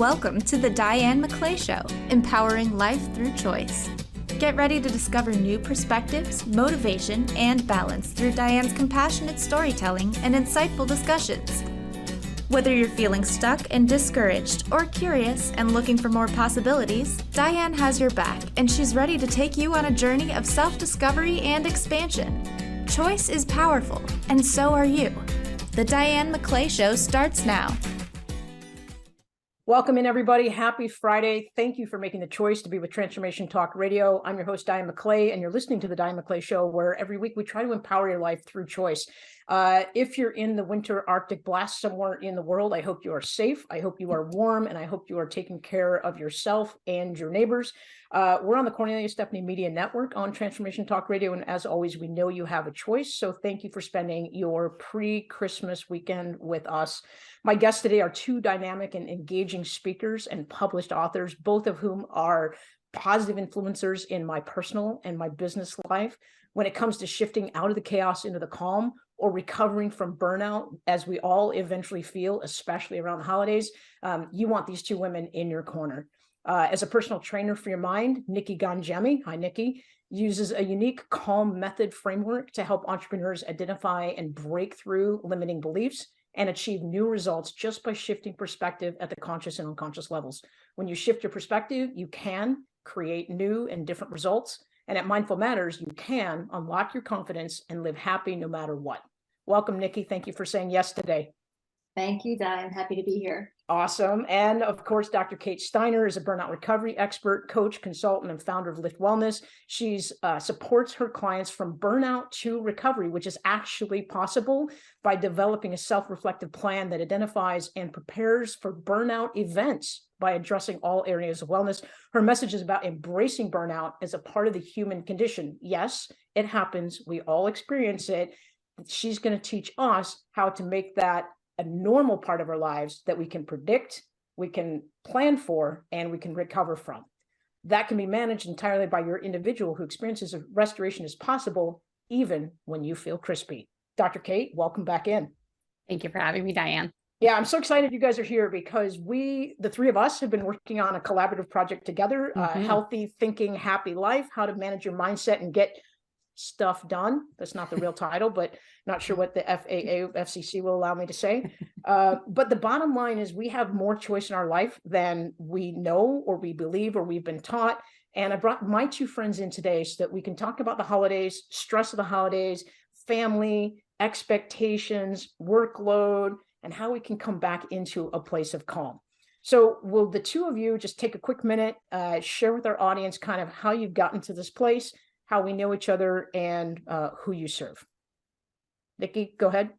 Welcome to the Diane McClay Show, empowering life through choice. Get ready to discover new perspectives, motivation, and balance through Diane's compassionate storytelling and insightful discussions. Whether you're feeling stuck and discouraged or curious and looking for more possibilities, Diane has your back, and she's ready to take you on a journey of self-discovery and expansion. Choice is powerful, and so are you. The Diane McClay Show starts now. Welcome in, everybody. Happy Friday. Thank you for making the choice to be with Transformation Talk Radio. I'm your host, Diane McClay, and you're listening to the Diane McClay Show, where every week we try to empower your life through choice. If you're in the winter Arctic blast somewhere in the world, I hope you are safe. I hope you are warm, and I hope you are taking care of yourself and your neighbors. We're on the Cornelia Stephanie Media Network on Transformation Talk Radio, and as always, we know you have a choice. So thank you for spending your pre-Christmas weekend with us. My guests today are two dynamic and engaging speakers and published authors, both of whom are positive influencers in my personal and my business life when it comes to shifting out of the chaos into the calm or recovering from burnout, as we all eventually feel, especially around the holidays. You want these two women in your corner. As a personal trainer for your mind, Nikki Ganjemi, hi Nikki, uses a unique calm method framework to help entrepreneurs identify and break through limiting beliefs and achieve new results just by shifting perspective at the conscious and unconscious levels. When you shift your perspective, you can create new and different results. And at Mindful Matters, you can unlock your confidence and live happy no matter what. Welcome, Nikki. Thank you for saying yes today. Thank you, Di. I'm happy to be here. Awesome. And of course, Dr. Kate Steiner is a burnout recovery expert, coach, consultant, and founder of Lift Wellness. She supports her clients from burnout to recovery, which is actually possible by developing a self-reflective plan that identifies and prepares for burnout events by addressing all areas of wellness. Her message is about embracing burnout as a part of the human condition. Yes, it happens. We all experience it. She's going to teach us how to make that a normal part of our lives that we can predict, we can plan for, and we can recover from. That can be managed entirely by your individual who experiences a restoration as possible, even when you feel crispy. Dr. Kate, welcome back in. Thank you for having me, Diane. Yeah, I'm so excited you guys are here because the three of us have been working on a collaborative project together, Healthy Thinking, Happy Life, how to manage your mindset and get stuff done. That's not the real title, but not sure what the FCC will allow me to say. But the bottom line is we have more choice in our life than we know or we believe or we've been taught. And I brought my two friends in today so that we can talk about the holidays, stress of the holidays, family, expectations, workload, and how we can come back into a place of calm. So will the two of you just take a quick minute, share with our audience kind of how you've gotten to this place, how we know each other, and who you serve. Nikki, go ahead.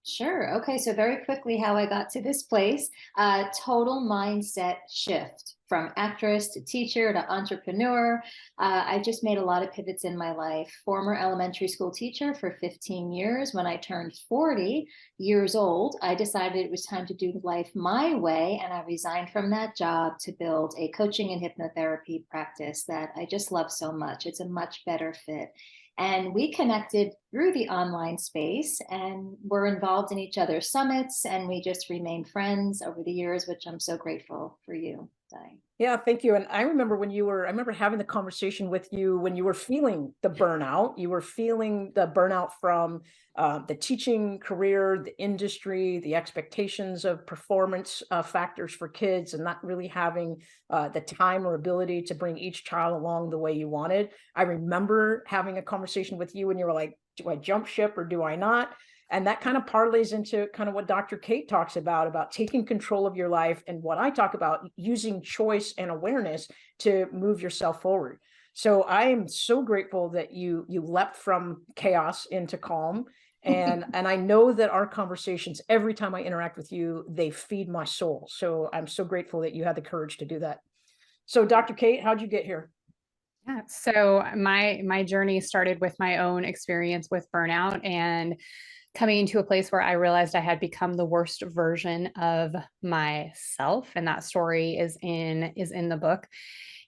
Sure. Okay. So very quickly, how I got to this place, total mindset shift from actress to teacher to entrepreneur. I just made a lot of pivots in my life. Former elementary school teacher for 15 years. When I turned 40 years old, I decided it was time to do life my way. And I resigned from that job to build a coaching and hypnotherapy practice that I just love so much. It's a much better fit. And we connected through the online space and were involved in each other's summits. And we just remained friends over the years, which I'm so grateful for you, Diane. Yeah, thank you. And I remember I remember having the conversation with you when you were feeling the burnout. You were feeling the burnout from the teaching career, the industry, the expectations of performance factors for kids, and not really having the time or ability to bring each child along the way you wanted. I remember having a conversation with you and you were like, do I jump ship or do I not? And that kind of parlays into kind of what Dr. Kate talks about taking control of your life, and what I talk about, using choice and awareness to move yourself forward. So I am so grateful that you leapt from chaos into calm. And I know that our conversations, every time I interact with you, they feed my soul. So I'm so grateful that you had the courage to do that. So Dr. Kate, how'd you get here? Yeah, so my journey started with my own experience with burnout and coming into a place where I realized I had become the worst version of myself. And that story is in the book.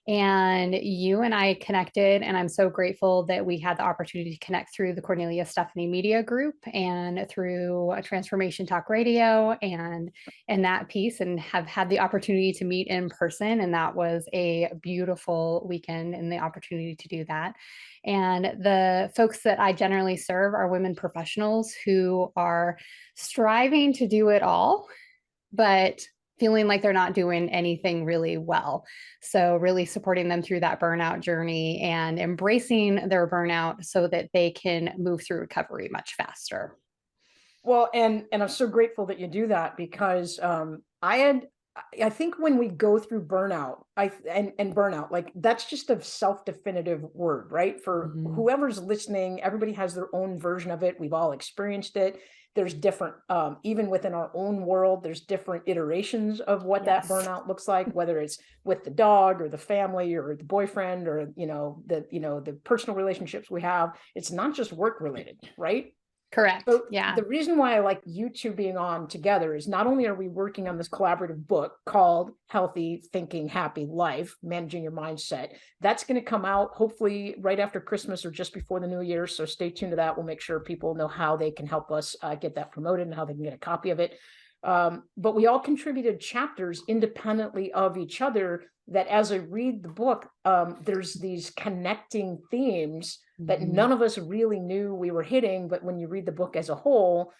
And you and I connected, and I'm so grateful that we had the opportunity to connect through the Cornelia Stephanie Media Group and through Transformation Talk Radio and that piece, and have had the opportunity to meet in person. And that was a beautiful weekend and the opportunity to do that. And the folks that I generally serve are women professionals who are striving to do it all, but feeling like they're not doing anything really well. So really supporting them through that burnout journey and embracing their burnout so that they can move through recovery much faster. Well, and I'm so grateful that you do that, because I think when we go through burnout, and burnout, like, that's just a self-definitive word, right? For whoever's listening, everybody has their own version of it. We've all experienced it. There's different, even within our own world, there's different iterations of what that burnout looks like, whether it's with the dog or the family or the boyfriend or, the personal relationships we have. It's not just work related, right? Correct. So yeah. The reason why I like you two being on together is not only are we working on this collaborative book called Healthy Thinking, Happy Life, Managing Your Mindset. That's going to come out hopefully right after Christmas or just before the new year. So stay tuned to that. We'll make sure people know how they can help us get that promoted and how they can get a copy of it. But we all contributed chapters independently of each other that as I read the book, there's these connecting themes that none of us really knew we were hitting. But when you read the book as a whole,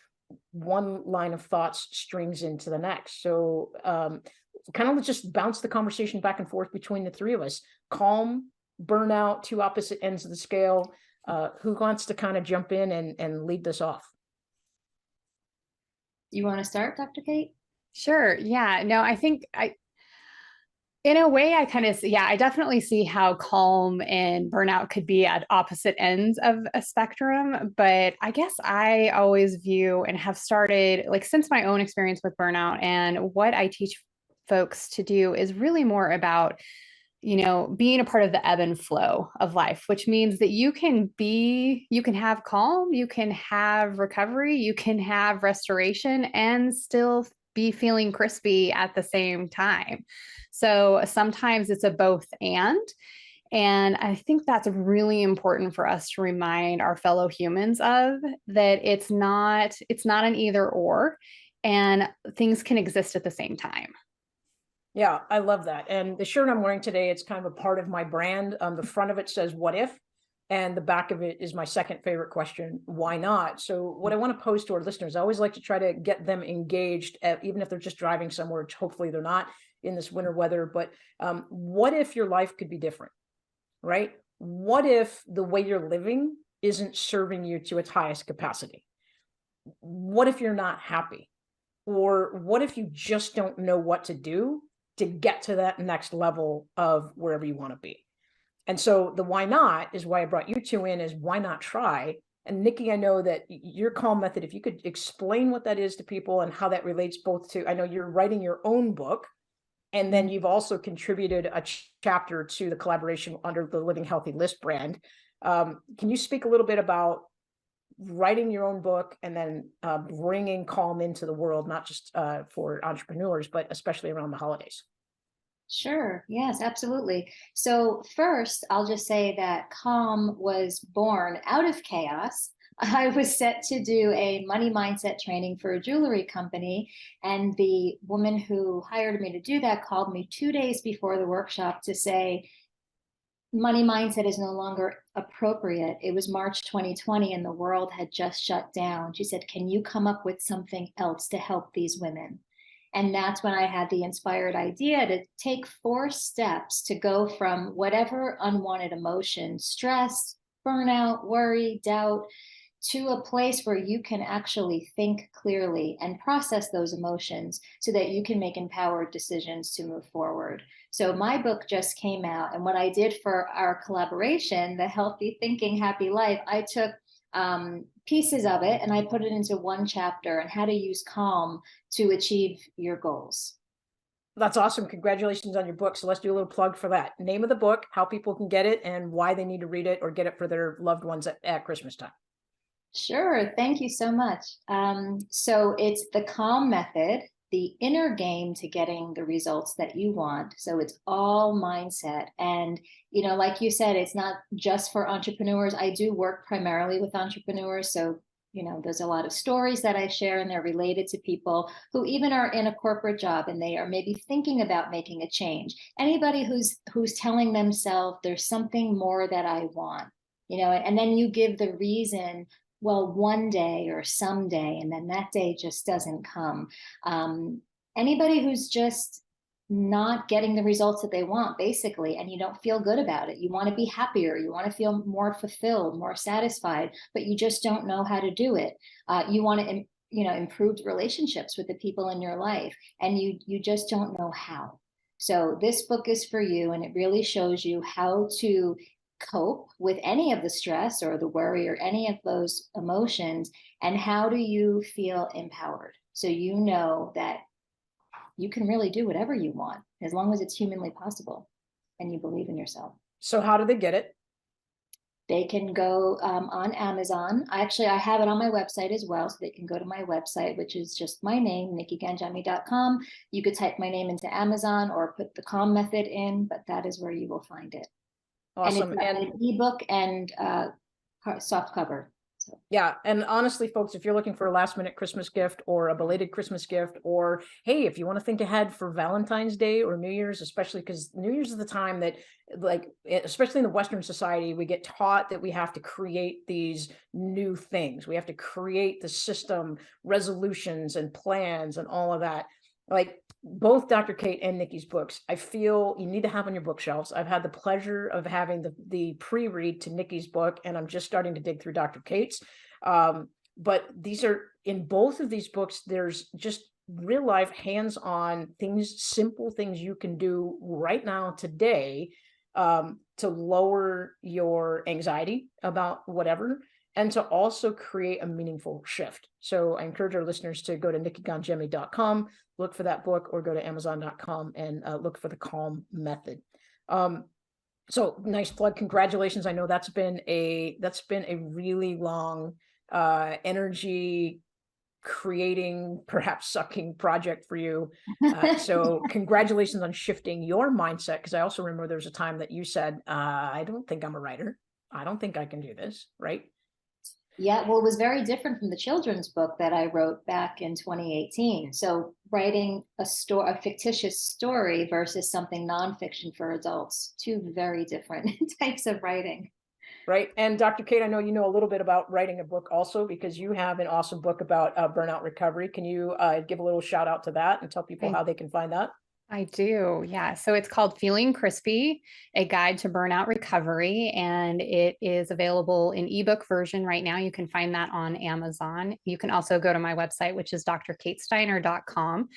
one line of thoughts strings into the next. So kind of just bounce the conversation back and forth between the three of us. Calm, burnout, two opposite ends of the scale. Who wants to kind of jump in and lead this off? You want to start, Dr. Kate? Sure. Yeah. No, I think in a way, I definitely see how calm and burnout could be at opposite ends of a spectrum. But I guess I always view and have started, like, since my own experience with burnout, and what I teach folks to do is really more about, being a part of the ebb and flow of life, which means that you can have calm, you can have recovery, you can have restoration, and still be feeling crispy at the same time. So sometimes it's a both and I think that's really important for us to remind our fellow humans of, that it's not an either or, and things can exist at the same time. Yeah, I love that. And the shirt I'm wearing today, it's kind of a part of my brand. The front of it says, "What if?" And the back of it is my second favorite question, "Why not?" So what I want to pose to our listeners, I always like to try to get them engaged, even if they're just driving somewhere, which hopefully they're not in this winter weather. But what if your life could be different, right? What if the way you're living isn't serving you to its highest capacity? What if you're not happy? Or what if you just don't know what to do to get to that next level of wherever you want to be? And so the why not is why I brought you two in, is why not try? And Nikki, I know that your calm method, if you could explain what that is to people and how that relates both to, I know you're writing your own book, and then you've also contributed a chapter to the collaboration under the Living Healthy List brand. Can you speak a little bit about writing your own book and then bringing calm into the world, not just for entrepreneurs, but especially around the holidays? Sure. Yes, absolutely. So first, I'll just say that calm was born out of chaos. I was set to do a money mindset training for a jewelry company. And the woman who hired me to do that called me 2 days before the workshop to say, money mindset is no longer appropriate. It was March 2020 and the world had just shut down. She said, "Can you come up with something else to help these women?" And that's when I had the inspired idea to take 4 steps to go from whatever unwanted emotion, stress, burnout, worry, doubt, to a place where you can actually think clearly and process those emotions so that you can make empowered decisions to move forward. So my book just came out, and what I did for our collaboration, the Healthy Thinking, Happy Life, I took pieces of it and I put it into one chapter on how to use calm to achieve your goals. That's awesome. Congratulations on your book. So let's do a little plug for that. Name of the book, how people can get it, and why they need to read it or get it for their loved ones at Christmas time. Sure. Thank you so much. So it's The Calm Method, the inner game to getting the results that you want. So it's all mindset. And, you know, like you said, it's not just for entrepreneurs. I do work primarily with entrepreneurs. So, you know, there's a lot of stories that I share, and they're related to people who even are in a corporate job and they are maybe thinking about making a change. Anybody who's telling themselves there's something more that I want, you know, and then you give the reason, well, one day or someday, and then that day just doesn't come. Anybody who's just not getting the results that they want, basically, and you don't feel good about it. You want to be happier. You want to feel more fulfilled, more satisfied, but you just don't know how to do it. You want to, you know, improve relationships with the people in your life, and you just don't know how. So this book is for you, and it really shows you how to cope with any of the stress or the worry or any of those emotions, and how do you feel empowered, so you know that you can really do whatever you want as long as it's humanly possible and you believe in yourself. So how do they get it? They can go on Amazon. I have it on my website as well, so they can go to my website, which is just my name, nikkiganjami.com. You could type my name into Amazon or put the Calm method in, but that is where you will find it. Awesome. And it's an ebook and soft cover. So. Yeah. And honestly, folks, if you're looking for a last minute Christmas gift or a belated Christmas gift, or hey, if you want to think ahead for Valentine's Day or New Year's, especially because New Year's is the time that, like, especially in the Western society, we get taught that we have to create these new things. We have to create the system, resolutions and plans and all of that. Like both Dr. Kate and Nikki's books, I feel you need to have on your bookshelves. I've had the pleasure of having the pre-read to Nikki's book, and I'm just starting to dig through Dr. Kate's. But these are, in both of these books, there's just real life hands-on things, simple things you can do right now today to lower your anxiety about whatever, and to also create a meaningful shift. So I encourage our listeners to go to nikkiganjami.com, look for that book, or go to amazon.com and look for the Calm method. So nice plug. Congratulations. I know that's been a really long energy creating, perhaps sucking project for you. So congratulations on shifting your mindset. Because I also remember there was a time that you said, I don't think I'm a writer. I don't think I can do this, right? Yeah, well, it was very different from the children's book that I wrote back in 2018. So writing a fictitious story versus something nonfiction for adults, two very different types of writing. Right. And Dr. Kate, I know you know a little bit about writing a book also, because you have an awesome book about burnout recovery. Can you give a little shout out to that and tell people how they can find that? I do. Yeah. So it's called Feeling Crispy, A Guide to Burnout Recovery, and it is available in ebook version right now. You can find that on Amazon. You can also go to my website, which is drkatesteiner.com,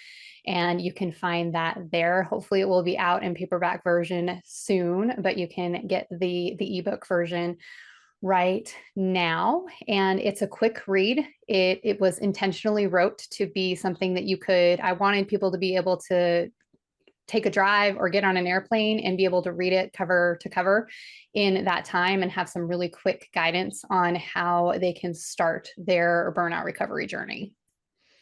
and you can find that there. Hopefully it will be out in paperback version soon, but you can get the ebook version right now. And it's a quick read. It was intentionally wrote to be something that I wanted people to be able to take a drive or get on an airplane and be able to read it cover to cover in that time, and have some really quick guidance on how they can start their burnout recovery journey.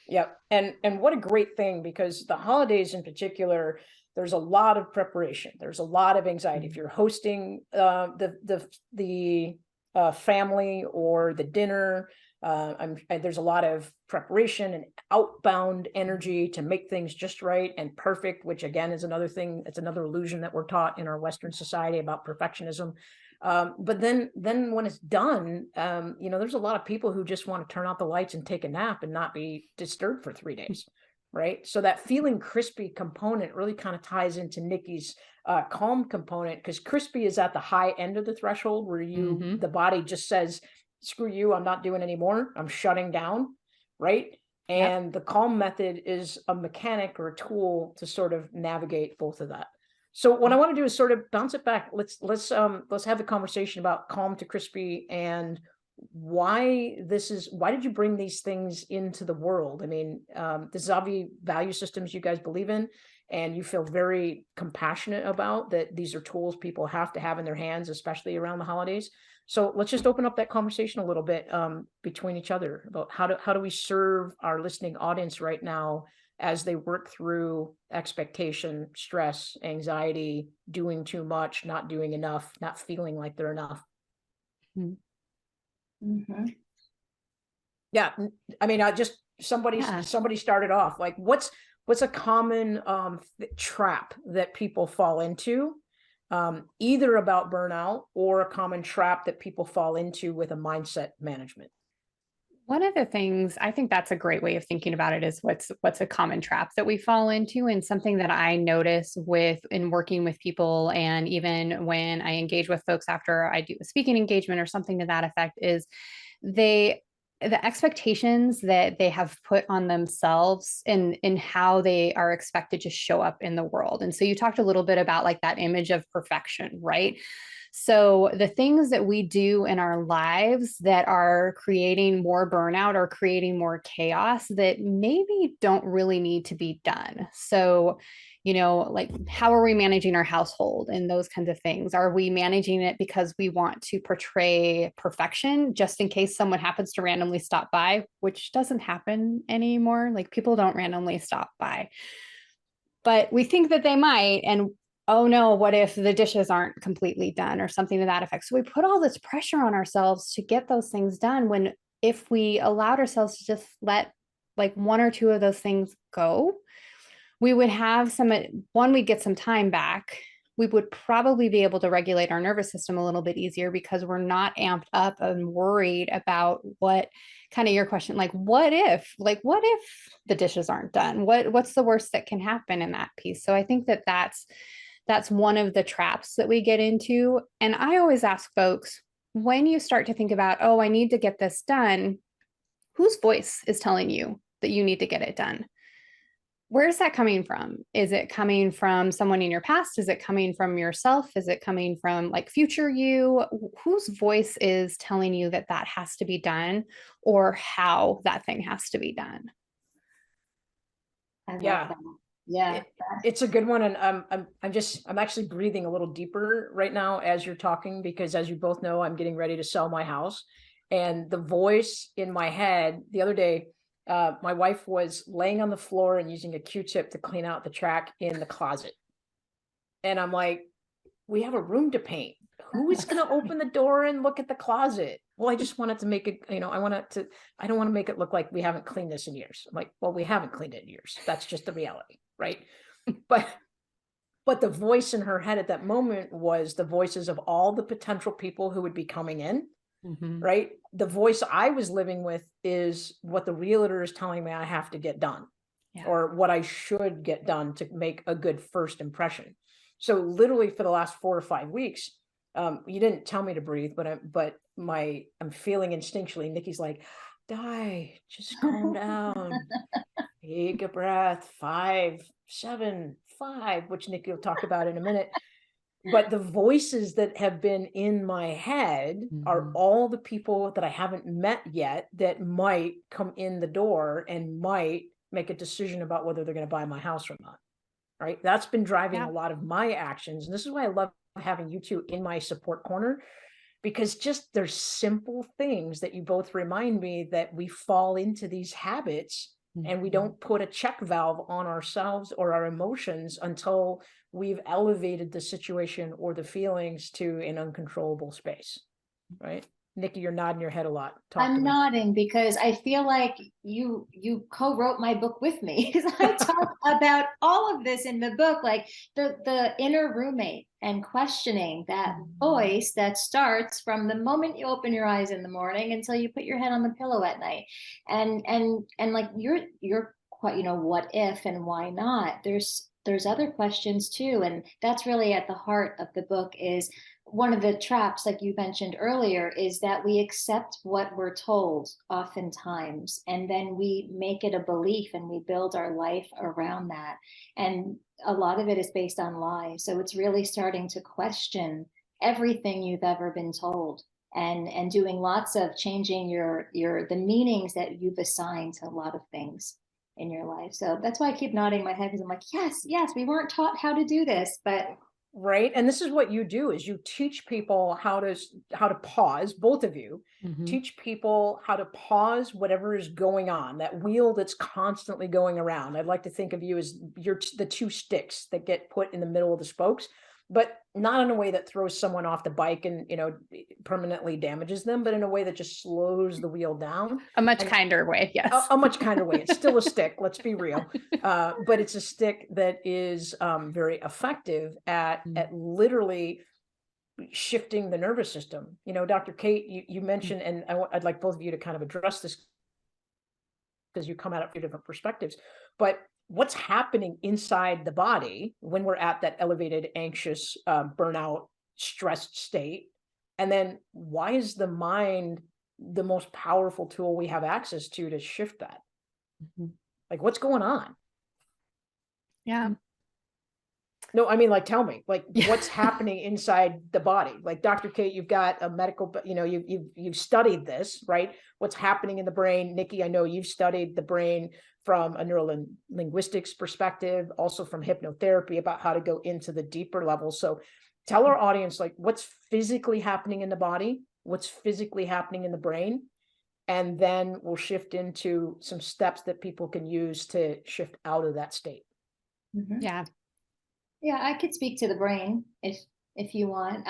Yep. And what a great thing, because the holidays in particular, there's a lot of preparation. There's a lot of anxiety. If you're hosting the family or the dinner, there's a lot of preparation and outbound energy to make things just right and perfect, which again is another thing. It's another illusion that we're taught in our Western society about perfectionism. But then when it's done, there's a lot of people who just want to turn out the lights and take a nap and not be disturbed for 3 days. Right. So that feeling crispy component really kind of ties into Nikki's calm component, because crispy is at the high end of the threshold where the body just says, screw you, I'm not doing anymore. I'm shutting down. Right. And the calm method is a mechanic or a tool to sort of navigate both of that. So what I want to do is sort of bounce it back. Let's have a conversation about calm to crispy and why did you bring these things into the world? I mean, this is obviously value systems you guys believe in, and you feel very compassionate about that. These are tools people have to have in their hands, especially around the holidays. So let's just open up that conversation a little bit between each other about how do we serve our listening audience right now as they work through expectation, stress, anxiety, doing too much, not doing enough, not feeling like they're enough. Mm-hmm. Yeah. I mean, somebody started off like, what's a common trap that people fall into, either about burnout or a common trap that people fall into with a mindset management? One of the things, I think that's a great way of thinking about it, is what's a common trap that we fall into, and something that I notice in working with people, and even when I engage with folks after I do a speaking engagement or something to that effect, is the expectations that they have put on themselves in how they are expected to show up in the world. And so you talked a little bit about like that image of perfection, right? So the things that we do in our lives that are creating more burnout or creating more chaos that maybe don't really need to be done. So, like, how are we managing our household and those kinds of things? Are we managing it because we want to portray perfection just in case someone happens to randomly stop by, which doesn't happen anymore? Like, people don't randomly stop by, but we think that they might. And oh no, what if the dishes aren't completely done or something to that effect? So we put all this pressure on ourselves to get those things done, when if we allowed ourselves to just let like one or two of those things go, we would have we'd get some time back. We would probably be able to regulate our nervous system a little bit easier because we're not amped up and worried about what kind of your question, like, what if the dishes aren't done? What's the worst that can happen in that piece? So I think that's one of the traps that we get into. And I always ask folks, when you start to think about, oh, I need to get this done, whose voice is telling you that you need to get it done? Where's that coming from? Is it coming from someone in your past? Is it coming from yourself? Is it coming from like future you? Whose voice is telling you that has to be done, or how that thing has to be done? I love Yeah. that. Yeah. It's a good one. And I'm actually breathing a little deeper right now as you're talking, because as you both know, I'm getting ready to sell my house, and the voice in my head the other day, my wife was laying on the floor and using a Q-tip to clean out the track in the closet. And I'm like, we have a room to paint. Who is going to open the door and look at the closet? Well, I just wanted to make it, I don't want to make it look like we haven't cleaned this in years. I'm like, well, we haven't cleaned it in years. That's just the reality. Right. But the voice in her head at that moment was the voices of all the potential people who would be coming in. Mm-hmm. Right. The voice I was living with is what the realtor is telling me I have to get done, or what I should get done to make a good first impression. So literally for the last 4 or 5 weeks, you didn't tell me to breathe, but I'm feeling instinctually, Nikki's like, Di, just calm down. Take a breath. 5, 7, 5, which Nikki will talk about in a minute. But the voices that have been in my head are all the people that I haven't met yet that might come in the door and might make a decision about whether they're going to buy my house or not. Right. That's been driving a lot of my actions. And this is why I love having you two in my support corner, because just there's simple things that you both remind me that we fall into these habits, and we don't put a check valve on ourselves or our emotions until we've elevated the situation or the feelings to an uncontrollable space. Right. Nikki, you're nodding your head a lot. I'm nodding because I feel like you co-wrote my book with me, because I talk about all of this in the book, like the inner roommate, and questioning that voice that starts from the moment you open your eyes in the morning until you put your head on the pillow at night. And like you're quite, what if and why not? There's other questions too. And that's really at the heart of the book. Is one of the traps, like you mentioned earlier, is that we accept what we're told oftentimes, and then we make it a belief and we build our life around that. And a lot of it is based on lies. So it's really starting to question everything you've ever been told, and doing lots of changing the meanings that you've assigned to a lot of things in your life. So that's why I keep nodding my head, because I'm like, yes, we weren't taught how to do this, but Right. And this is what you do is you teach people how to pause, both of you teach people how to pause whatever is going on, that wheel that's constantly going around. I'd like to think of you as the two sticks that get put in the middle of the spokes, but not in a way that throws someone off the bike and, permanently damages them, but in a way that just slows the wheel down. A much kinder way, yes. A much kinder way. It's still a stick, let's be real. But it's a stick that is very effective at literally shifting the nervous system. Dr. Kate, you mentioned, and I'd like both of you to kind of address this because you come at it from different perspectives, but what's happening inside the body when we're at that elevated, anxious, burnout, stressed state? And then why is the mind the most powerful tool we have access to shift that? Like, what's going on? Yeah. No, I mean, like, tell me, like, what's happening inside the body? Like, Dr. Kate, you've got a medical, you've studied this, right? What's happening in the brain? Nikki, I know you've studied the brain from a neurolinguistics perspective, also from hypnotherapy, about how to go into the deeper levels. So tell our audience, like, what's physically happening in the body, what's physically happening in the brain, and then we'll shift into some steps that people can use to shift out of that state. Yeah. Yeah, I could speak to the brain if you want.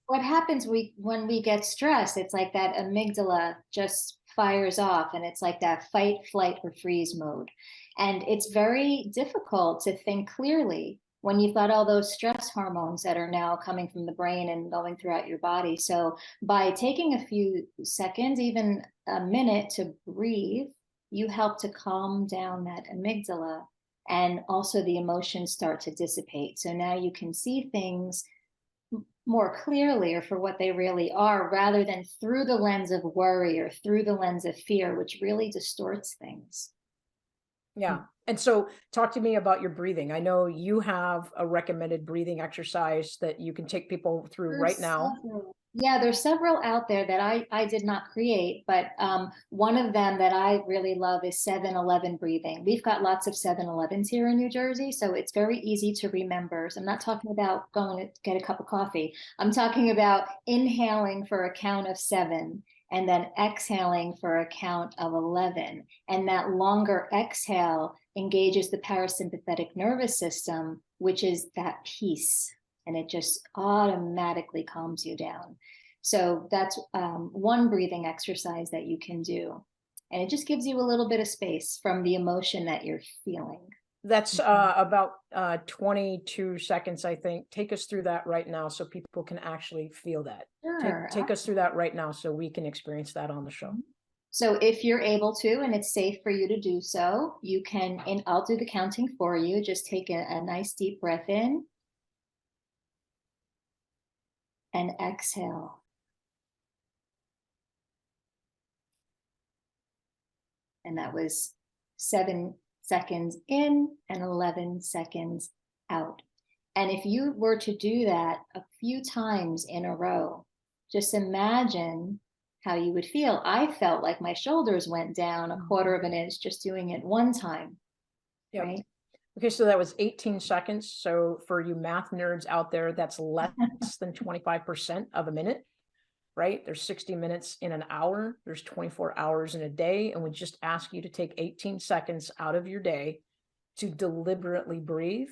What happens when we get stressed, it's like that amygdala just fires off, and it's like that fight, flight, or freeze mode. And it's very difficult to think clearly when you've got all those stress hormones that are now coming from the brain and going throughout your body. So by taking a few seconds, even a minute, to breathe, you help to calm down that amygdala, and also the emotions start to dissipate. So now you can see things more clearly, or for what they really are, rather than through the lens of worry or through the lens of fear, which really distorts things. Yeah. And so talk to me about your breathing. I know you have a recommended breathing exercise that you can take people through right now. Yeah, there's several out there that I did not create, but one of them that I really love is 7-11 breathing. We've got lots of 7-Elevens here in New Jersey, so it's very easy to remember. So I'm not talking about going to get a cup of coffee. I'm talking about inhaling for a count of 7 and then exhaling for a count of 11. And that longer exhale engages the parasympathetic nervous system, which is that peace. And it just automatically calms you down. So that's one breathing exercise that you can do. And it just gives you a little bit of space from the emotion that you're feeling. That's about 22 seconds, I think. Take us through that right now so people can actually feel that. Sure. Take us through that right now so we can experience that on the show. So if you're able to, and it's safe for you to do so, you can, and I'll do the counting for you. Just take a nice deep breath in. And exhale. And that was 7 seconds in and 11 seconds out. And if you were to do that a few times in a row, just imagine how you would feel. I felt like my shoulders went down a quarter of an inch just doing it one time. Yep. Right? Okay, so that was 18 seconds. So for you math nerds out there, that's less than 25% of a minute, right? There's 60 minutes in an hour. There's 24 hours in a day. And we just ask you to take 18 seconds out of your day to deliberately breathe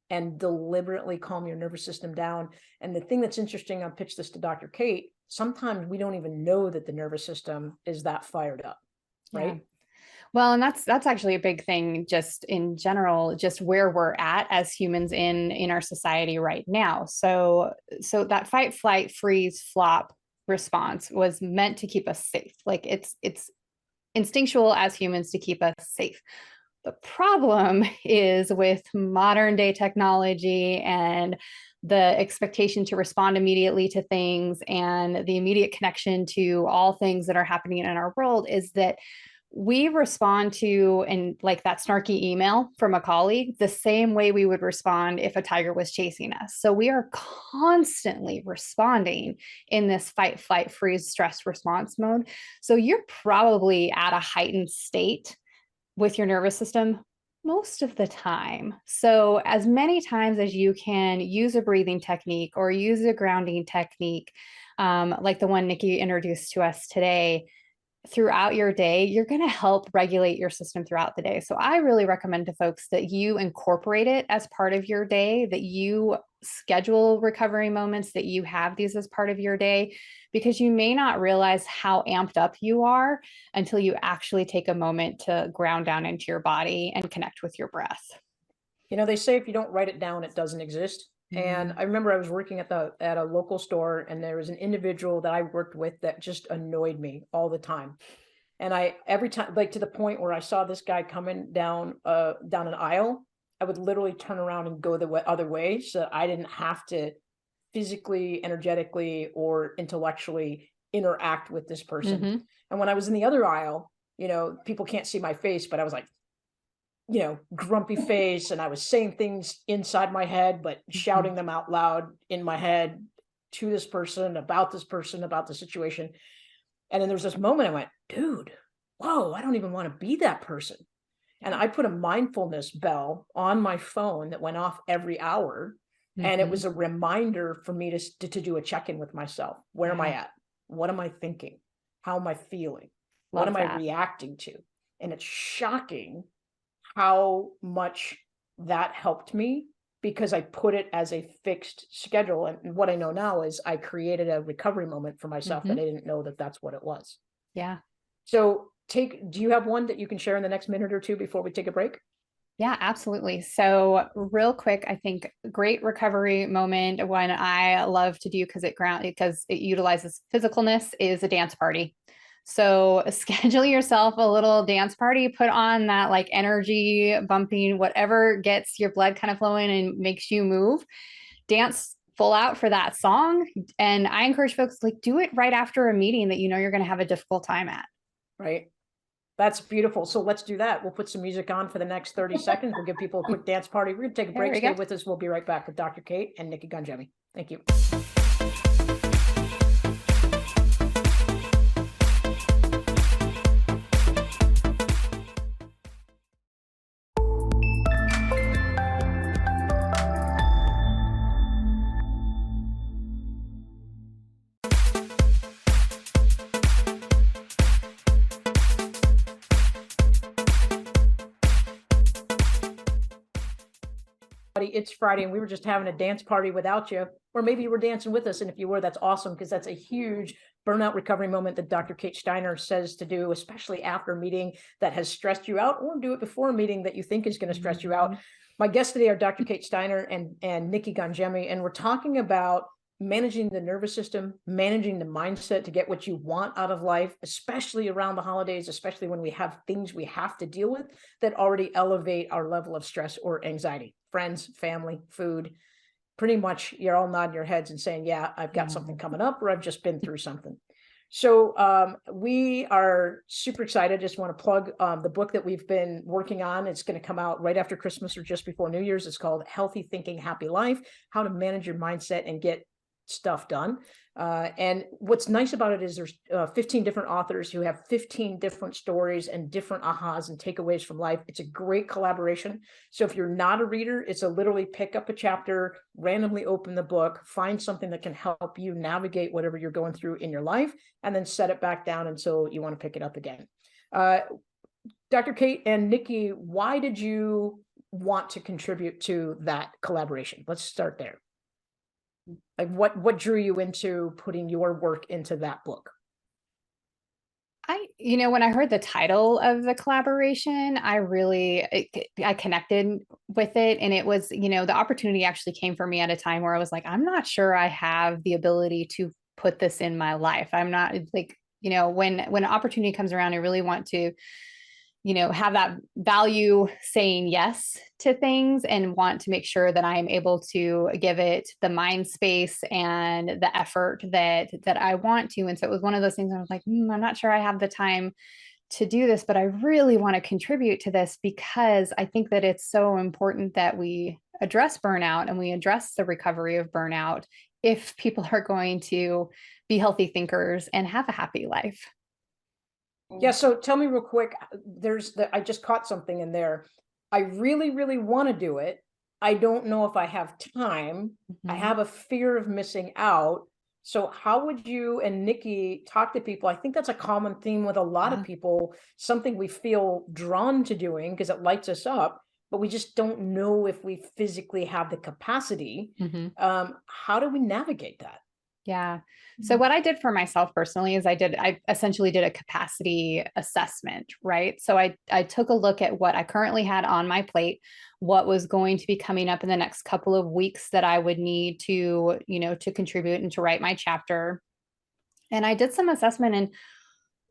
and deliberately calm your nervous system down. And the thing that's interesting, I'll pitch this to Dr. Kate, sometimes we don't even know that the nervous system is that fired up, right? Yeah. Well, and that's actually a big thing just in general, just where we're at as humans in our society right now. So that fight, flight, freeze, flop response was meant to keep us safe. Like it's instinctual as humans to keep us safe. The problem is with modern day technology and the expectation to respond immediately to things and the immediate connection to all things that are happening in our world is that we respond to, and like that snarky email from a colleague, the same way we would respond if a tiger was chasing us. So we are constantly responding in this fight, flight, freeze, stress response mode. So you're probably at a heightened state with your nervous system Most of the time. So as many times as you can use a breathing technique or use a grounding technique, like the one Nikki introduced to us today, throughout your day, you're going to help regulate your system throughout the day. So I really recommend to folks that you incorporate it as part of your day, that you schedule recovery moments, that you have these as part of your day, because you may not realize how amped up you are until you actually take a moment to ground down into your body and connect with your breath. You know, they say if you don't write it down, it doesn't exist. And I remember I was working at a local store, and there was an individual that I worked with that just annoyed me all the time. And every time, like to the point where I saw this guy coming down an aisle, I would literally turn around and go the other way so that I didn't have to physically, energetically, or intellectually interact with this person. And when I was in the other aisle, you know, people can't see my face, but I was like, you know, grumpy face, and I was saying things inside my head, but shouting them out loud in my head to this person, about the situation. And then there was this moment I went, dude, whoa, I don't even want to be that person. And I put a mindfulness bell on my phone that went off every hour. And it was a reminder for me to do a check-in with myself. Where am I at? What am I thinking? How am I feeling? What am I reacting to? And it's shocking how much that helped me, because I put it as a fixed schedule. And what I know now is I created a recovery moment for myself that I didn't know that that's what it was. Yeah. So do you have one that you can share in the next minute or two before we take a break? Yeah, absolutely. So real quick, I think great recovery moment, one I love to do because it utilizes physicalness, is a dance party. So schedule yourself a little dance party, put on that like energy bumping, whatever gets your blood kind of flowing and makes you move, dance full out for that song. And I encourage folks, like, do it right after a meeting that you know you're going to have a difficult time at. Right. That's beautiful. So let's do that. We'll put some music on for the next 30 seconds. We'll give people a quick dance party. We're going to take a break. Stay with us. We'll be right back with Dr. Kate and Nikki Gangemi. Thank you. It's Friday, and we were just having a dance party without you, or maybe you were dancing with us. And if you were, that's awesome, because that's a huge burnout recovery moment that Dr. Kate Steiner says to do, especially after a meeting that has stressed you out, or do it before a meeting that you think is going to stress you out. My guests today are Dr. Kate Steiner and Nikki Gangemi, and we're talking about managing the nervous system, managing the mindset to get what you want out of life, especially around the holidays, especially when we have things we have to deal with that already elevate our level of stress or anxiety. Friends, family, food, pretty much you're all nodding your heads and saying, yeah, I've got something coming up, or I've just been through something. So we are super excited. Just want to plug the book that we've been working on. It's going to come out right after Christmas or just before New Year's. It's called Healthy Thinking, Happy Life: How to Manage Your Mindset and Get Stuff Done. And what's nice about it is there's 15 different authors who have 15 different stories and different ahas and takeaways from life. It's a great collaboration. So if you're not a reader, it's a literally pick up a chapter, randomly open the book, find something that can help you navigate whatever you're going through in your life, and then set it back down until you want to pick it up again. Dr. Kate and Nikki, why did you want to contribute to that collaboration? Let's start there. Like what drew you into putting your work into that book? When I heard the title of the collaboration, I connected with it. And it was, the opportunity actually came for me at a time where I was like, I'm not sure I have the ability to put this in my life. I'm not like, when an opportunity comes around, I really want to have that value saying yes to things, and want to make sure that I'm able to give it the mind space and the effort that I want to. And so it was one of those things I was like, I'm not sure I have the time to do this, but I really want to contribute to this, because I think that it's so important that we address burnout and we address the recovery of burnout if people are going to be healthy thinkers and have a happy life. Yeah. So tell me real quick, I just caught something in there. I really, really want to do it. I don't know if I have time. I have a fear of missing out. So how would you and Nikki talk to people? I think that's a common theme with a lot of people, something we feel drawn to doing because it lights us up, but we just don't know if we physically have the capacity. How do we navigate that? Yeah. So what I did for myself personally is I essentially did a capacity assessment, right? So I took a look at what I currently had on my plate, what was going to be coming up in the next couple of weeks that I would need to, to contribute and to write my chapter. And I did some assessment and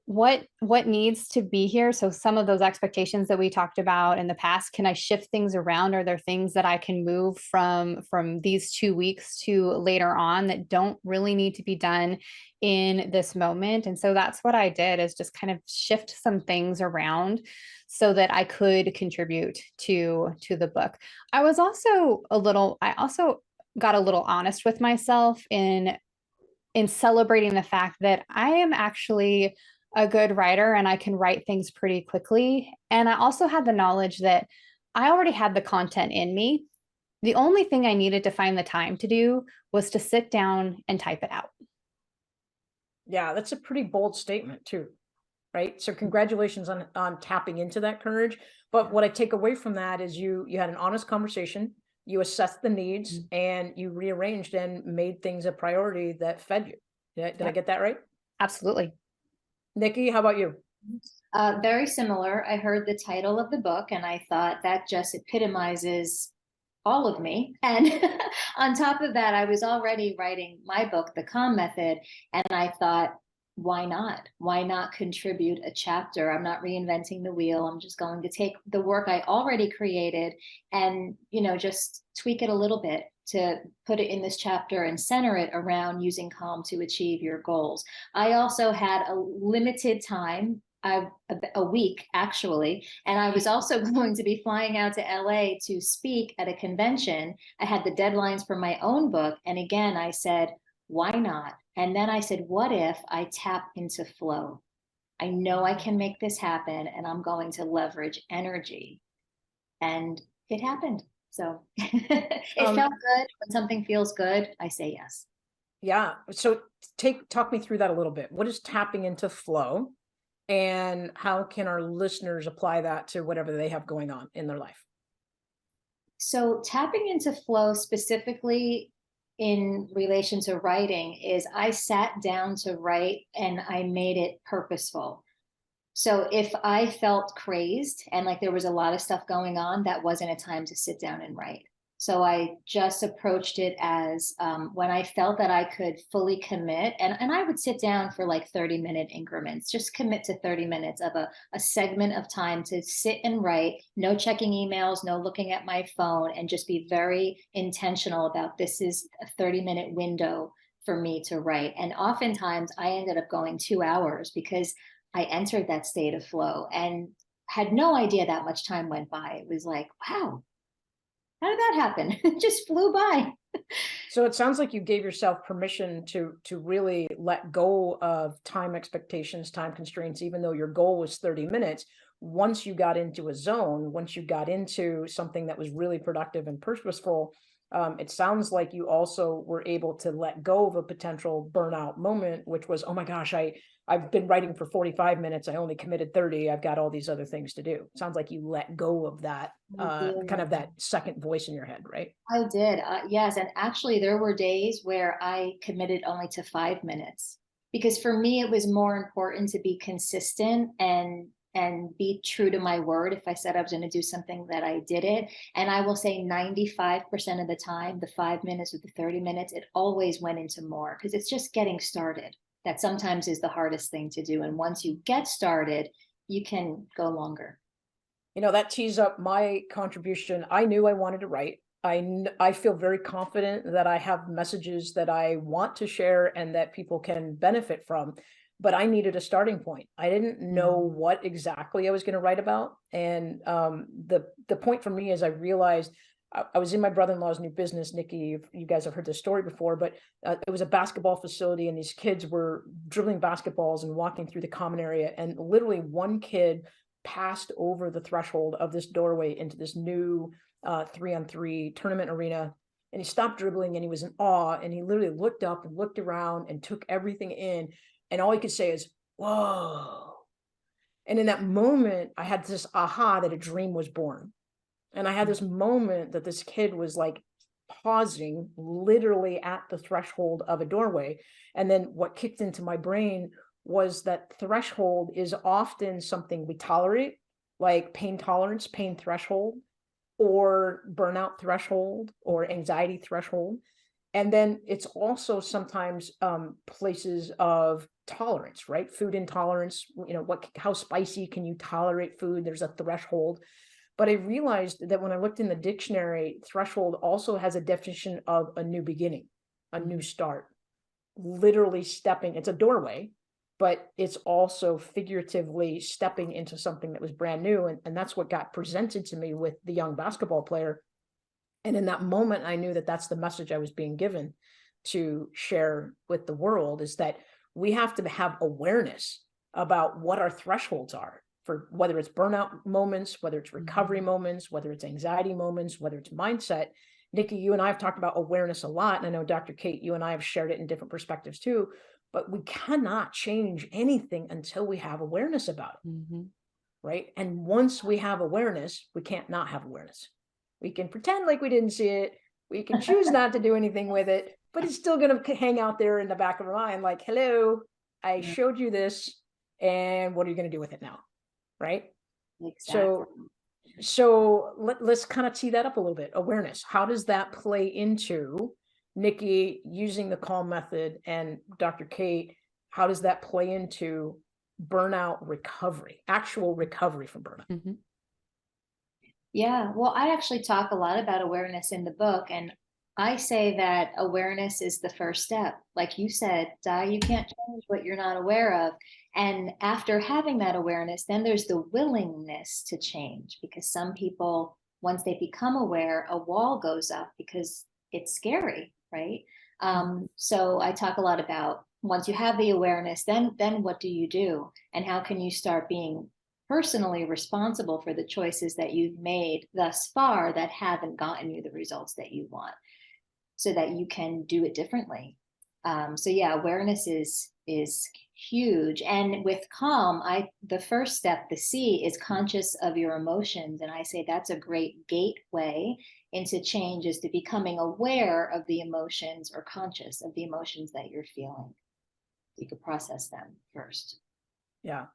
what needs to be here. So some of those expectations that we talked about in the past, can I shift things around? Are there things that I can move from these 2 weeks to later on that don't really need to be done in this moment? And so that's what I did, is just kind of shift some things around so that I could contribute to the book. I also got a little honest with myself in celebrating the fact that I am actually a good writer and I can write things pretty quickly. And I also had the knowledge that I already had the content in me. The only thing I needed to find the time to do was to sit down and type it out. Yeah, that's a pretty bold statement too, right? So congratulations on tapping into that courage. But what I take away from that is you had an honest conversation, you assessed the needs, and you rearranged and made things a priority that fed you. Did I get that right? Absolutely. Nikki, how about you? Very similar. I heard the title of the book and I thought that just epitomizes all of me. And on top of that, I was already writing my book, The Calm Method. And I thought, why not? Why not contribute a chapter? I'm not reinventing the wheel. I'm just going to take the work I already created and, just tweak it a little bit to put it in this chapter and center it around using calm to achieve your goals. I also had a limited time, a week actually, and I was also going to be flying out to LA to speak at a convention. I had the deadlines for my own book. And again, I said, why not? And then I said, what if I tap into flow? I know I can make this happen and I'm going to leverage energy. And it happened. So it felt good. When something feels good, I say yes. Yeah. So talk me through that a little bit. What is tapping into flow, and how can our listeners apply that to whatever they have going on in their life? So tapping into flow specifically in relation to writing is I sat down to write and I made it purposeful. So if I felt crazed and like there was a lot of stuff going on, that wasn't a time to sit down and write. So I just approached it as when I felt that I could fully commit, and I would sit down for like 30-minute increments, just commit to 30 minutes of a segment of time to sit and write, no checking emails, no looking at my phone, and just be very intentional about this is a 30-minute window for me to write. And oftentimes I ended up going 2 hours because I entered that state of flow and had no idea that much time went by. It was like, wow, how did that happen? It just flew by. So it sounds like you gave yourself permission to really let go of time expectations, time constraints, even though your goal was 30 minutes. Once you got into a zone, once you got into something that was really productive and purposeful, it sounds like you also were able to let go of a potential burnout moment, which was, oh my gosh, I've been writing for 45 minutes. I only committed 30. I've got all these other things to do. Sounds like you let go of that, kind of that second voice in your head, right? I did. Yes. And actually there were days where I committed only to 5 minutes because for me, it was more important to be consistent and be true to my word. If I said I was going to do something, that I did it. And I will say 95% of the time, the 5 minutes or the 30 minutes, it always went into more because it's just getting started. That sometimes is the hardest thing to do. And once you get started, you can go longer. That tees up my contribution. I knew I wanted to write. I feel very confident that I have messages that I want to share and that people can benefit from, but I needed a starting point. I didn't know what exactly I was going to write about. And the point for me is I realized I was in my brother-in-law's new business. Nikki, you guys have heard this story before, but it was a basketball facility and these kids were dribbling basketballs and walking through the common area. And literally one kid passed over the threshold of this doorway into this new 3-on-3 tournament arena. And he stopped dribbling and he was in awe. And he literally looked up and looked around and took everything in. And all he could say is, whoa. And in that moment, I had this aha that a dream was born. And I had this moment that this kid was like pausing literally at the threshold of a doorway. And then what kicked into my brain was that threshold is often something we tolerate, like pain tolerance, pain threshold, or burnout threshold, or anxiety threshold. And then it's also sometimes places of tolerance, right? Food intolerance, how spicy can you tolerate food? There's a threshold. But I realized that when I looked in the dictionary, threshold also has a definition of a new beginning, a new start, literally stepping. It's a doorway, but it's also figuratively stepping into something that was brand new. And that's what got presented to me with the young basketball player. And in that moment, I knew that that's the message I was being given to share with the world, is that we have to have awareness about what our thresholds are, for whether it's burnout moments, whether it's recovery moments, whether it's anxiety moments, whether it's mindset. Nikki, you and I have talked about awareness a lot. And I know Dr. Kate, you and I have shared it in different perspectives too, but we cannot change anything until we have awareness about it. Right. And once we have awareness, we can't not have awareness. We can pretend like we didn't see it. We can choose not to do anything with it, but it's still going to hang out there in the back of our mind. Like, hello, I showed you this, and what are you going to do with it now? Right. Exactly. So let's kind of tee that up a little bit. Awareness. How does that play into, Nikki, using the calm method, and Dr. Kate, how does that play into burnout recovery, actual recovery from burnout? Yeah, well, I actually talk a lot about awareness in the book, and I say that awareness is the first step. Like you said, Di, you can't change what you're not aware of. And after having that awareness, then there's the willingness to change, because some people, once they become aware, a wall goes up because it's scary, right? So I talk a lot about, once you have the awareness, then what do you do? And how can you start being personally responsible for the choices that you've made thus far that haven't gotten you the results that you want, so that you can do it differently. So yeah, awareness is huge. And with calm, the first step, the C, is conscious of your emotions. And I say that's a great gateway into change, is to becoming aware of the emotions, or conscious of the emotions that you're feeling. You could process them first. Yeah.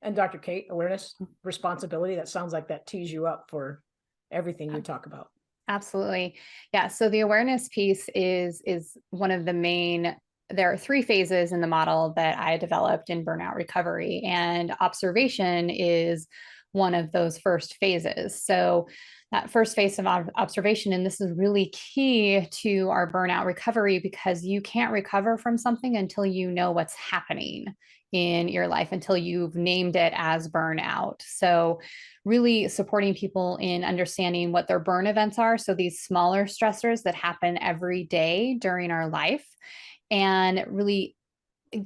And Dr. Kate, awareness, responsibility, that sounds like that tees you up for everything you talk about. Absolutely. Yeah. So the awareness piece is one of the main, there are 3 phases in the model that I developed in burnout recovery, and observation is one of those first phases. So that first phase of observation, and this is really key to our burnout recovery, because you can't recover from something until you know what's happening in your life, until you've named it as burnout. So really supporting people in understanding what their burn events are. So these smaller stressors that happen every day during our life, and really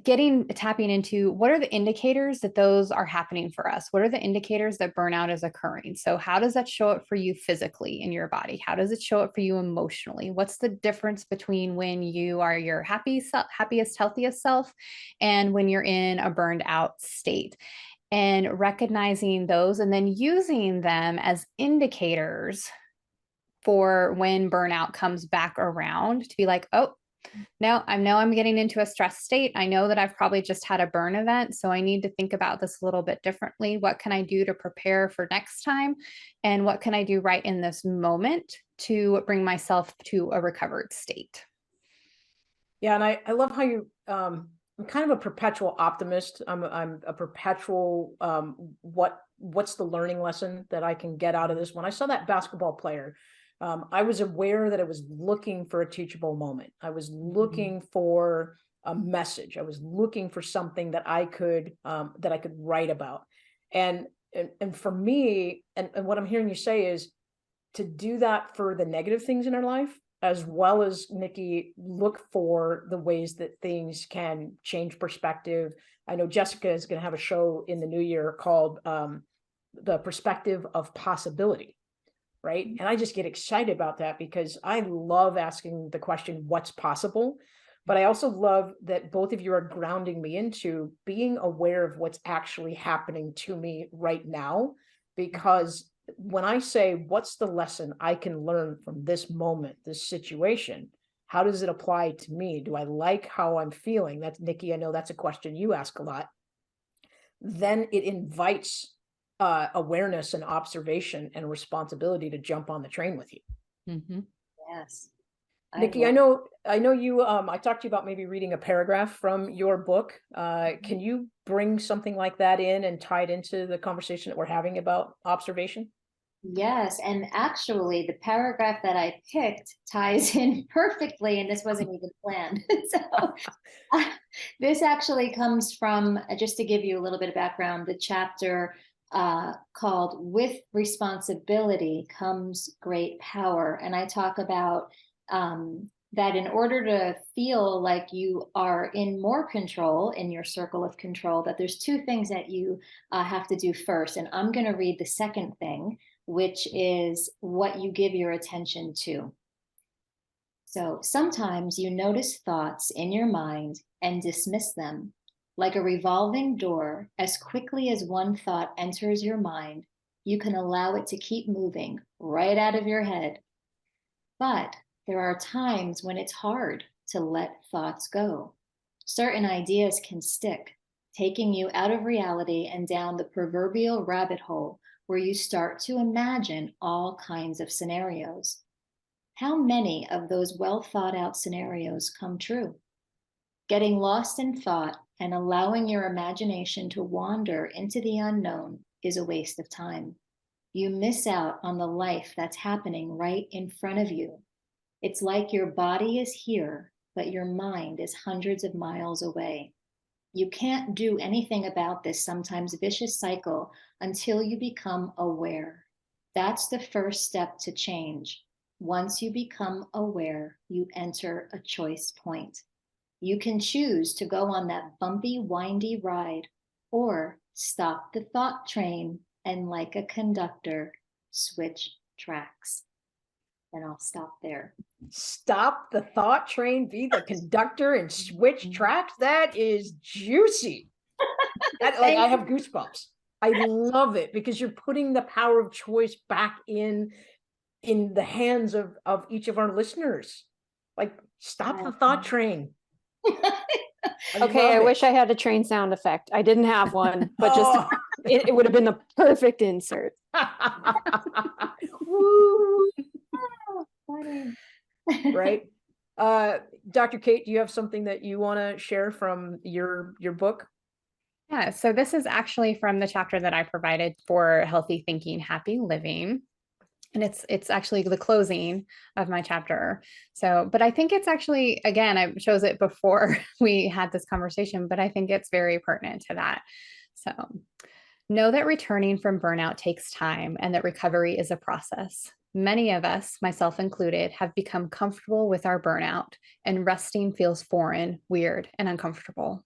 tapping into what are the indicators that those are happening for us? What are the indicators that burnout is occurring? So how does that show up for you physically in your body? How does it show up for you emotionally? What's the difference between when you are your happiest, healthiest self, and when you're in a burned out state? And recognizing those, and then using them as indicators for when burnout comes back around, to be like, oh, now I'm getting into a stress state. I know that I've probably just had a burn event, so I need to think about this a little bit differently. What can I do to prepare for next time? And what can I do right in this moment to bring myself to a recovered state? Yeah. And I love how you, I'm kind of a perpetual optimist. I'm a perpetual, what's the learning lesson that I can get out of this? When I saw that basketball player, I was aware that I was looking for a teachable moment. I was looking for a message. I was looking for something that I could write about. And for me, and what I'm hearing you say is to do that for the negative things in our life, as well as, Nikki, look for the ways that things can change perspective. I know Jessica is going to have a show in the new year called the perspective of possibility, right? And I just get excited about that because I love asking the question, what's possible? But I also love that both of you are grounding me into being aware of what's actually happening to me right now. Because when I say, what's the lesson I can learn from this moment, this situation? How does it apply to me? Do I like how I'm feeling? That's Nikki. I know that's a question you ask a lot. Then it invites awareness and observation and responsibility to jump on the train with you. Mm-hmm. Yes. Nikki, I know you, I talked to you about maybe reading a paragraph from your book. Can you bring something like that in and tie it into the conversation that we're having about observation? Yes, and actually the paragraph that I picked ties in perfectly, and this wasn't even planned. So this actually comes from, just to give you a little bit of background, the chapter called With Responsibility Comes Great Power. And I talk about that in order to feel like you are in more control in your circle of control, that there's two things that you have to do first. And I'm going to read the second thing, which is what you give your attention to. So sometimes you notice thoughts in your mind and dismiss them. Like a revolving door, as quickly as one thought enters your mind, you can allow it to keep moving right out of your head. But there are times when it's hard to let thoughts go. Certain ideas can stick, taking you out of reality and down the proverbial rabbit hole where you start to imagine all kinds of scenarios. How many of those well thought out scenarios come true? Getting lost in thought and allowing your imagination to wander into the unknown is a waste of time. You miss out on the life that's happening right in front of you. It's like your body is here, but your mind is hundreds of miles away. You can't do anything about this sometimes vicious cycle until you become aware. That's the first step to change. Once you become aware, you enter a choice point. You can choose to go on that bumpy, windy ride, or stop the thought train and, like a conductor, switch tracks. And I'll stop there. Stop the thought train, be the conductor, and switch tracks. That is juicy. I have goosebumps. I love it because you're putting the power of choice back in the hands of each of our listeners. Like, stop the thought train. Okay, I wish I had a train sound effect. I didn't have one, but just it would have been the perfect insert. Woo. Funny. Right. Dr. Kate, do you have something that you want to share from your book? Yeah, so this is actually from the chapter that I provided for Healthy Thinking, Happy Living. And it's actually the closing of my chapter. So, but I think it's actually, again, I chose it before we had this conversation, but I think it's very pertinent to that. So, know that returning from burnout takes time and that recovery is a process. Many of us, myself included, have become comfortable with our burnout, and resting feels foreign, weird, and uncomfortable.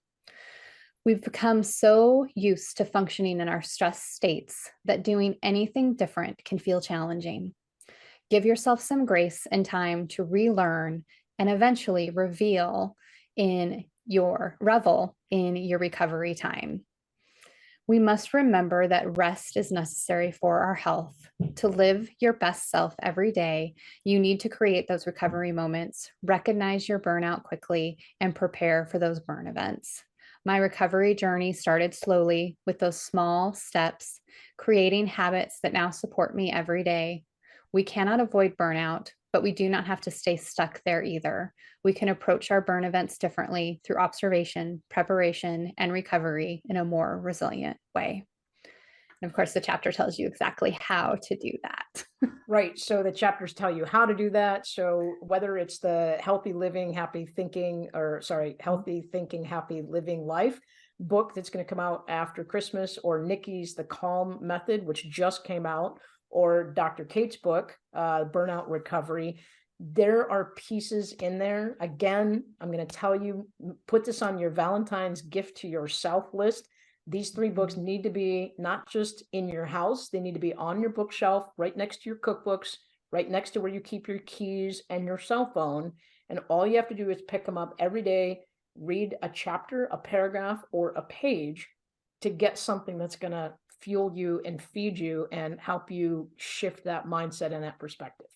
We've become so used to functioning in our stress states that doing anything different can feel challenging. Give yourself some grace and time to relearn and eventually revel in your recovery time. We must remember that rest is necessary for our health. To live your best self every day, you need to create those recovery moments, recognize your burnout quickly, and prepare for those burn events. My recovery journey started slowly with those small steps, creating habits that now support me every day. We cannot avoid burnout, but we do not have to stay stuck there either. We can approach our burn events differently through observation, preparation, and recovery in a more resilient way. And of course, the chapter tells you exactly how to do that. Right. So the chapters tell you how to do that. So whether it's the healthy thinking, happy living life book that's going to come out after Christmas, or Nikki's The Calm Method, which just came out, or Dr. Kate's book, Burnout Recovery, there are pieces in there. Again, I'm going to tell you, put this on your Valentine's gift to yourself list. These 3 books need to be not just in your house, they need to be on your bookshelf, right next to your cookbooks, right next to where you keep your keys and your cell phone. And all you have to do is pick them up every day, read a chapter, a paragraph, or a page to get something that's going to fuel you and feed you and help you shift that mindset and that perspective.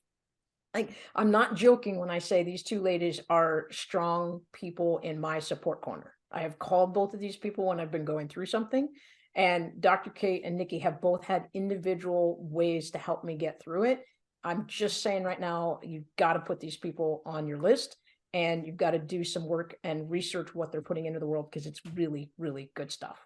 Like, I'm not joking when I say these 2 ladies are strong people in my support corner. I have called both of these people when I've been going through something, and Dr. Kate and Nikki have both had individual ways to help me get through it. I'm just saying right now, you've got to put these people on your list, and you've got to do some work and research what they're putting into the world, because it's really, really good stuff.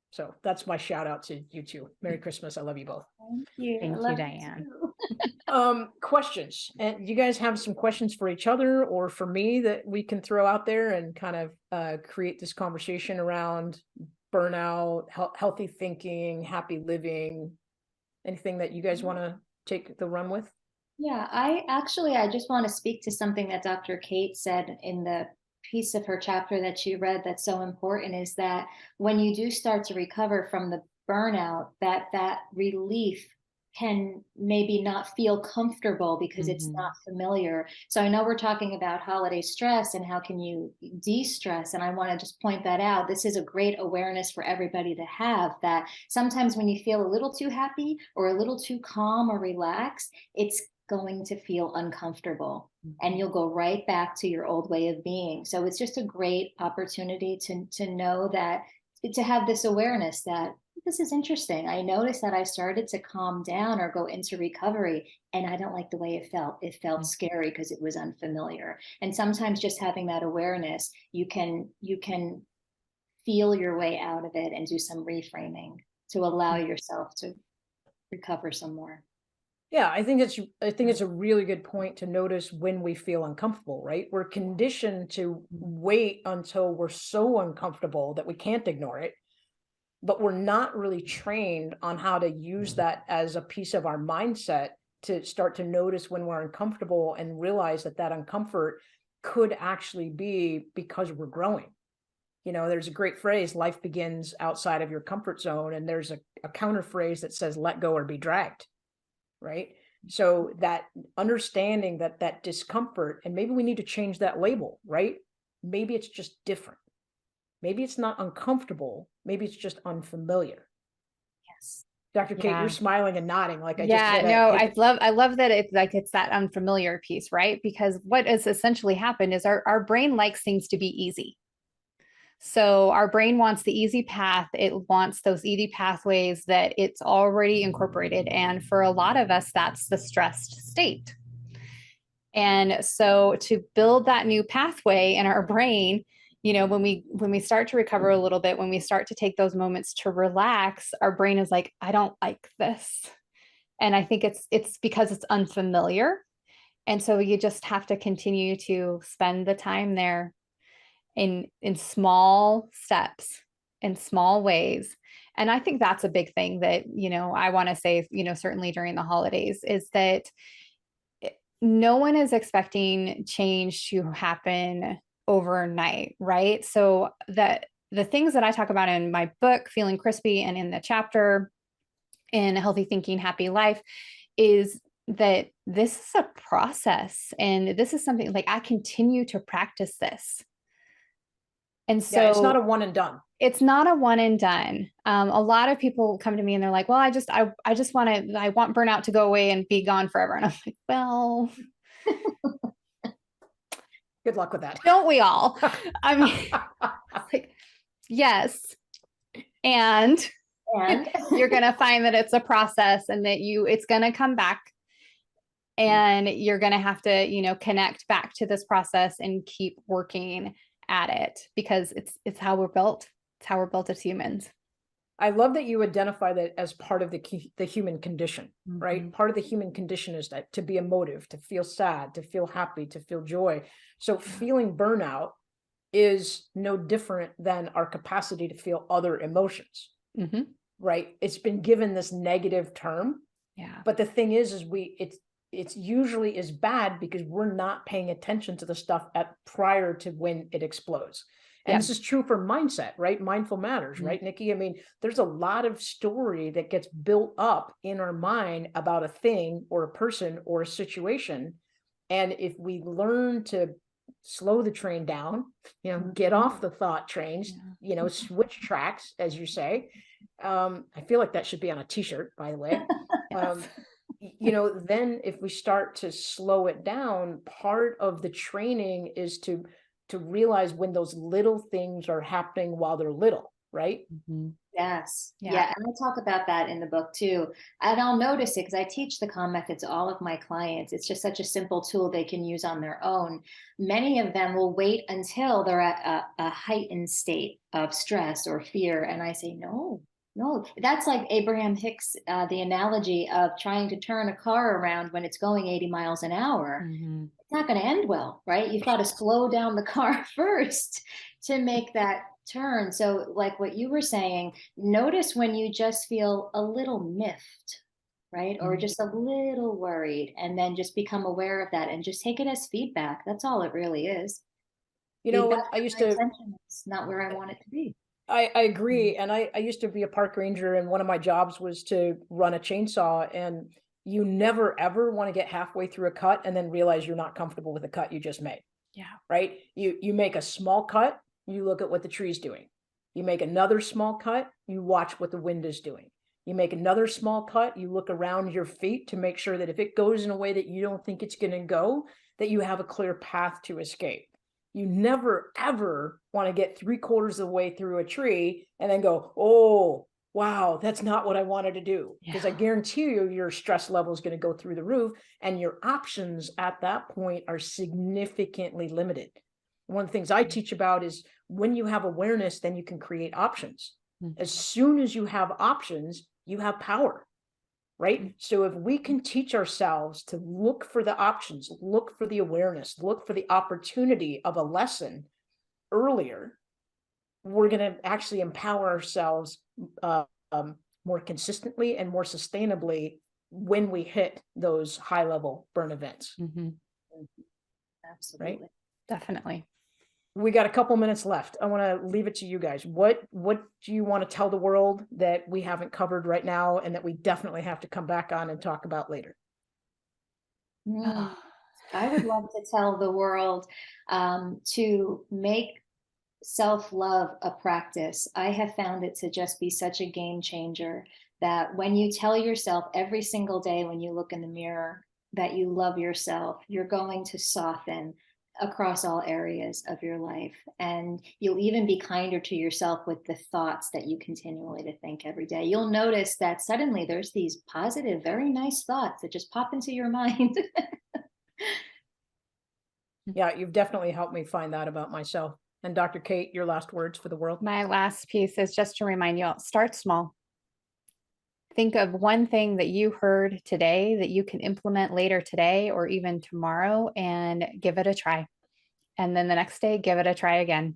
So that's my shout out to you 2. Merry Christmas. I love you both. Thank you. Thank you, Diane. Questions. And you guys have some questions for each other or for me that we can throw out there and kind of create this conversation around burnout, healthy thinking, happy living, anything that you guys want to take the run with? Yeah, I just want to speak to something that Dr. Kate said in the piece of her chapter that you read that's so important, is that when you do start to recover from the burnout, that relief can maybe not feel comfortable because it's not familiar. So I know we're talking about holiday stress and how can you de-stress, and I want to just point that out. This is a great awareness for everybody to have, that sometimes when you feel a little too happy or a little too calm or relaxed, it's going to feel uncomfortable and you'll go right back to your old way of being. So it's just a great opportunity to know that, to have this awareness that this is interesting. I noticed that I started to calm down or go into recovery, and I don't like the way it felt. It felt scary because it was unfamiliar. And sometimes just having that awareness, you can feel your way out of it and do some reframing to allow yourself to recover some more. Yeah, I think it's a really good point to notice when we feel uncomfortable, right? We're conditioned to wait until we're so uncomfortable that we can't ignore it, but we're not really trained on how to use that as a piece of our mindset to start to notice when we're uncomfortable and realize that uncomfort could actually be because we're growing. You know, there's a great phrase, life begins outside of your comfort zone. And there's a counter phrase that says, let go or be dragged. Right. So that understanding that discomfort, and maybe we need to change that label, right? Maybe it's just different. Maybe it's not uncomfortable. Maybe it's just unfamiliar. Yes. Dr. Kate, you're smiling and nodding like I I love that it's that unfamiliar piece, right? Because what has essentially happened is our brain likes things to be easy. So our brain wants the easy path. It wants those easy pathways that it's already incorporated. And for a lot of us, that's the stressed state. And so to build that new pathway in our brain, you know, when we start to recover a little bit, when we start to take those moments to relax, our brain is like, I don't like this. And I think it's because it's unfamiliar. And so you just have to continue to spend the time there in small steps, in small ways. And I think that's a big thing that, you know, I want to say, you know, certainly during the holidays, is that no one is expecting change to happen overnight, right? So that the things that I talk about in my book, Feeling Crispy, and in the chapter in Healthy Thinking, Happy Life, is that this is a process. And this is something like I continue to practice this. And so it's not a one and done. It's not a one and done. A lot of people come to me and they're like, well, I want burnout to go away and be gone forever. And I'm like, well, good luck with that. Don't we all? I mean, like, yes. And you're going to find that it's a process and that it's going to come back, and you're going to have to, you know, connect back to this process and keep working at it, because it's how we're built. It's how we're built as humans. I love that you identify that as part of the human condition, right? Part of the human condition is that to be emotive, to feel sad, to feel happy, to feel joy. So feeling burnout is no different than our capacity to feel other emotions, right? It's been given this negative term. Yeah. But the thing is it's usually is bad because we're not paying attention to the stuff prior to when it explodes. And this is true for mindset, right? Mindful matters, right, Nikki? I mean, there's a lot of story that gets built up in our mind about a thing or a person or a situation. And if we learn to slow the train down, get off the thought trains, switch tracks, as you say. I feel like that should be on a t-shirt, by the way. Then if we start to slow it down, part of the training is to realize when those little things are happening while they're little, right? Yes. Yeah. And I talk about that in the book too. And I'll notice it because I teach the calm method to all of my clients. It's just such a simple tool they can use on their own. Many of them will wait until they're at a heightened state of stress or fear. And I say, no, that's like Abraham Hicks, the analogy of trying to turn a car around when it's going 80 miles an hour. It's not going to end well, right? You've got to slow down the car first to make that turn. So like what you were saying, notice when you just feel a little miffed, right? Or just a little worried, and then just become aware of that and just take it as feedback. That's all it really is. I used to, it's not where I want it to be. I agree. And I used to be a park ranger, and one of my jobs was to run a chainsaw, and you never, ever want to get halfway through a cut and then realize you're not comfortable with the cut you just made. Yeah. Right. You make a small cut, you look at what the tree's doing. You make another small cut, you watch what the wind is doing. You make another small cut, you look around your feet to make sure that if it goes in a way that you don't think it's going to go, that you have a clear path to escape. You never, ever want to get 3/4 of the way through a tree and then go, oh, wow, that's not what I wanted to do. Because I guarantee you, your stress level is going to go through the roof, and your options at that point are significantly limited. One of the things I teach about is when you have awareness, then you can create options. As soon as you have options, you have power, right? So if we can teach ourselves to look for the options, look for the awareness, look for the opportunity of a lesson earlier, we're going to actually empower ourselves more consistently and more sustainably when we hit those high level burn events. Absolutely. Right? Definitely. We got a couple minutes left. I want to leave it to you guys. What do you want to tell the world that we haven't covered right now, and that we definitely have to come back on and talk about later? I would love to tell the world to make self-love a practice. I have found it to just be such a game changer, that when you tell yourself every single day when you look in the mirror that you love yourself, you're going to soften across all areas of your life. And you'll even be kinder to yourself with the thoughts that you continually to think every day. You'll notice that suddenly there's these positive, very nice thoughts that just pop into your mind. Yeah, you've definitely helped me find that about myself. And Dr. Kate, your last words for the world? My last piece is just to remind you all, start small. Think of one thing that you heard today that you can implement later today or even tomorrow, and give it a try. And then the next day, give it a try again,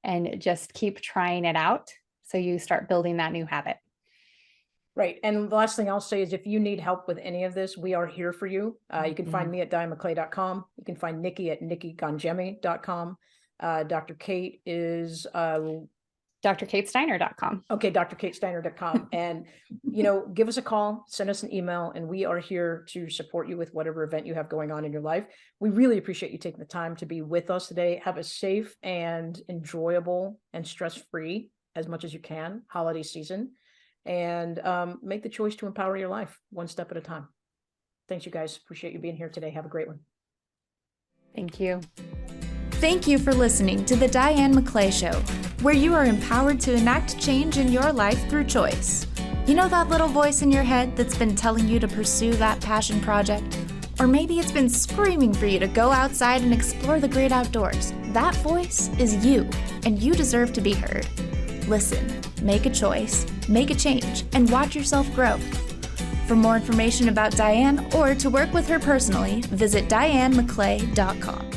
and just keep trying it out so you start building that new habit. Right. And the last thing I'll say is, if you need help with any of this, we are here for you. You can find me at DianeMcClay.com. You can find Nikki at NikkiGanjemi.com. Dr. Kate is drkatesteiner.com. Okay, drkatesteiner.com. And, give us a call, send us an email, and we are here to support you with whatever event you have going on in your life. We really appreciate you taking the time to be with us today. Have a safe and enjoyable and stress-free, as much as you can, holiday season, and make the choice to empower your life one step at a time. Thanks, you guys. Appreciate you being here today. Have a great one. Thank you. Thank you for listening to the Diane McClay Show, where you are empowered to enact change in your life through choice. You know that little voice in your head that's been telling you to pursue that passion project? Or maybe it's been screaming for you to go outside and explore the great outdoors. That voice is you, and you deserve to be heard. Listen, make a choice, make a change, and watch yourself grow. For more information about Diane or to work with her personally, visit DianeMcClay.com.